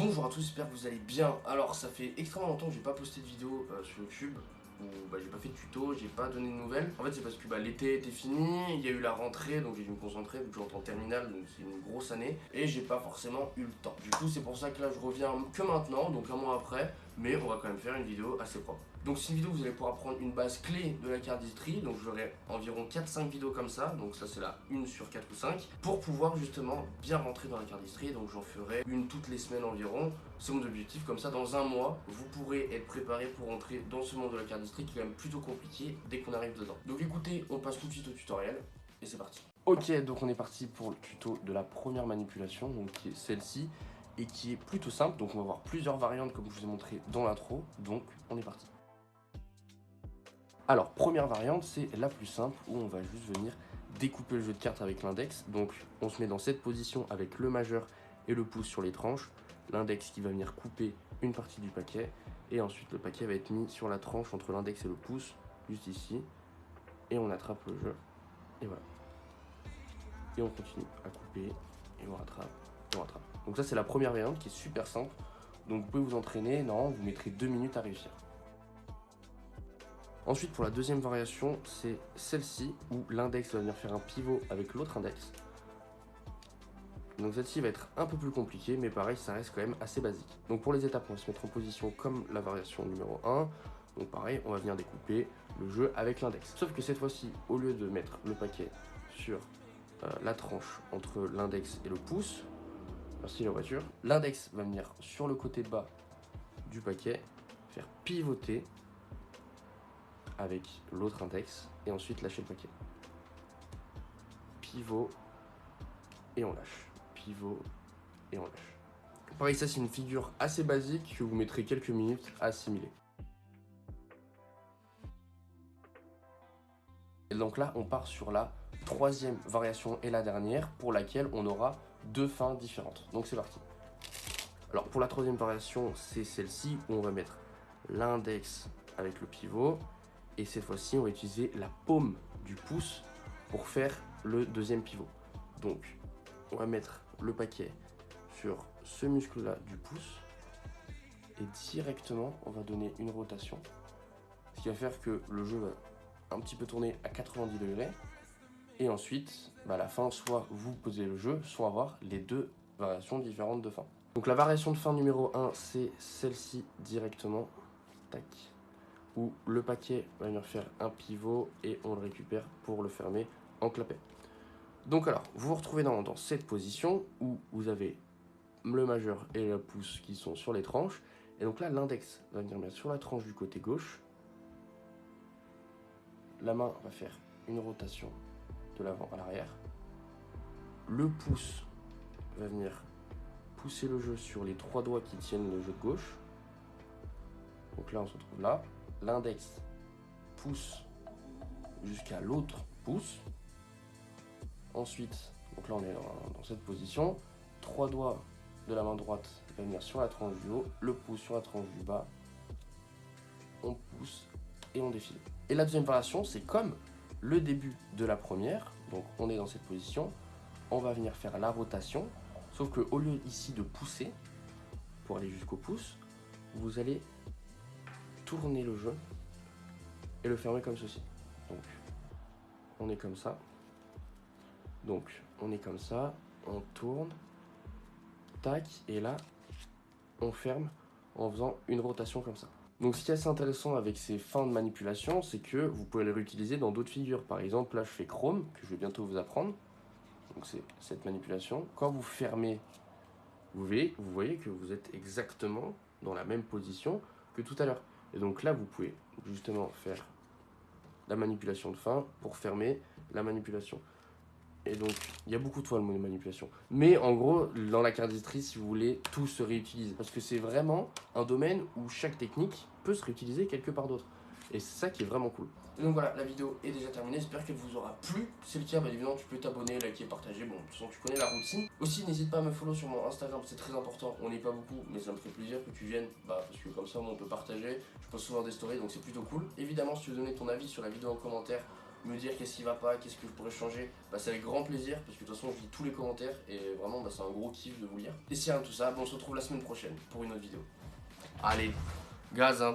Bonjour à tous, j'espère que vous allez bien. Alors ça fait extrêmement longtemps que j'ai pas posté de vidéo sur YouTube, ou j'ai pas fait de tuto, j'ai pas donné de nouvelles. En fait c'est parce que l'été était fini, il y a eu la rentrée, donc j'ai dû me concentrer vu que je rentre en terminale, donc c'est une grosse année, et j'ai pas forcément eu le temps. Du coup c'est pour ça que là je reviens que maintenant, donc un mois après, mais on va quand même faire une vidéo assez propre. Donc c'est une vidéo où vous allez pouvoir prendre une base clé de la carte d'Istrie, donc j'aurai environ 4-5 vidéos comme ça, donc ça c'est la 1 sur 4 ou 5, pour pouvoir justement bien rentrer dans la carte d'Istrie, donc j'en ferai une toutes les semaines environ, c'est mon objectif, comme ça dans un mois, vous pourrez être préparé pour rentrer dans ce monde de la carte d'Istrie qui est quand même plutôt compliqué dès qu'on arrive dedans. Donc écoutez, on passe tout de suite au tutoriel, et c'est parti. Ok, donc on est parti pour le tuto de la première manipulation, donc qui est celle-ci, et qui est plutôt simple, donc on va voir plusieurs variantes comme je vous ai montré dans l'intro, donc on est parti. Alors, première variante, c'est la plus simple où on va juste venir découper le jeu de cartes avec l'index. Donc, on se met dans cette position avec le majeur et le pouce sur les tranches. L'index qui va venir couper une partie du paquet. Et ensuite, le paquet va être mis sur la tranche entre l'index et le pouce, juste ici. Et on attrape le jeu. Et voilà. Et on continue à couper. Et on rattrape. Et on rattrape. Donc ça, c'est la première variante qui est super simple. Donc, vous pouvez vous entraîner. Non, vous mettrez 2 minutes à réussir. Ensuite, pour la deuxième variation, c'est celle-ci, où l'index va venir faire un pivot avec l'autre index. Donc celle-ci va être un peu plus compliquée, mais pareil, ça reste quand même assez basique. Donc pour les étapes, on va se mettre en position comme la variation numéro 1. Donc pareil, on va venir découper le jeu avec l'index. Sauf que cette fois-ci, au lieu de mettre le paquet sur la tranche entre l'index et le pouce, merci la voiture, l'index va venir sur le côté bas du paquet, faire pivoter avec l'autre index et ensuite lâcher le paquet. Pivot et on lâche. Pivot et on lâche. Pareil, ça c'est une figure assez basique que vous mettrez quelques minutes à assimiler. Et donc là, on part sur la troisième variation et la dernière pour laquelle on aura deux fins différentes. Donc c'est parti. Alors pour la troisième variation, c'est celle-ci où on va mettre l'index avec le pivot. Et cette fois-ci, on va utiliser la paume du pouce pour faire le deuxième pivot. Donc, on va mettre le paquet sur ce muscle-là du pouce. Et directement, on va donner une rotation. Ce qui va faire que le jeu va un petit peu tourner à 90 degrés. Et ensuite, à la fin, soit vous posez le jeu, soit avoir les deux variations différentes de fin. Donc la variation de fin numéro 1, c'est celle-ci directement. Tac. Où le paquet va venir faire un pivot et on le récupère pour le fermer en clapet. Donc alors, vous vous retrouvez dans cette position où vous avez le majeur et le pouce qui sont sur les tranches. Et donc là, l'index va venir mettre sur la tranche du côté gauche. La main va faire une rotation de l'avant à l'arrière. Le pouce va venir pousser le jeu sur les trois doigts qui tiennent le jeu de gauche. Donc là, on se retrouve là. L'index pousse jusqu'à l'autre pouce. Ensuite, donc là on est dans cette position. Trois doigts de la main droite vont venir sur la tranche du haut, le pouce sur la tranche du bas. On pousse et on défile. Et la deuxième variation, c'est comme le début de la première. Donc on est dans cette position. On va venir faire la rotation. Sauf qu'au lieu ici de pousser pour aller jusqu'au pouce, vous allez tourner le jeu et le fermer comme ceci. Donc on est comme ça. Donc on est comme ça, on tourne, tac, et là on ferme en faisant une rotation comme ça. Donc ce qui est assez intéressant avec ces fins de manipulation, c'est que vous pouvez les réutiliser dans d'autres figures. Par exemple, là je fais Chrome, que je vais bientôt vous apprendre. Donc c'est cette manipulation. Quand vous fermez, vous voyez que vous êtes exactement dans la même position que tout à l'heure. Et donc là vous pouvez justement faire la manipulation de fin pour fermer la manipulation. Et donc, il y a beaucoup de fois le mot de manipulation. Mais en gros, dans la carte d'Istrie, si vous voulez, tout se réutilise. Parce que c'est vraiment un domaine où chaque technique peut se réutiliser quelque part d'autre. Et c'est ça qui est vraiment cool. Donc voilà, la vidéo est déjà terminée. J'espère qu'elle vous aura plu. Si c'est le cas, évidemment, tu peux t'abonner, liker, partager. Bon, de toute façon, tu connais la routine. Aussi, n'hésite pas à me follow sur mon Instagram, c'est très important. On n'est pas beaucoup, mais ça me ferait plaisir que tu viennes. Parce que comme ça, on peut partager. Je poste souvent des stories, donc c'est plutôt cool. Évidemment, si tu veux donner ton avis sur la vidéo en commentaire, me dire qu'est-ce qui va pas, qu'est-ce que je pourrais changer, bah c'est avec grand plaisir parce que de toute façon je lis tous les commentaires et vraiment bah, c'est un gros kiff de vous lire. Et si rien de tout ça, bon, on se retrouve la semaine prochaine pour une autre vidéo. Allez, gaz hein.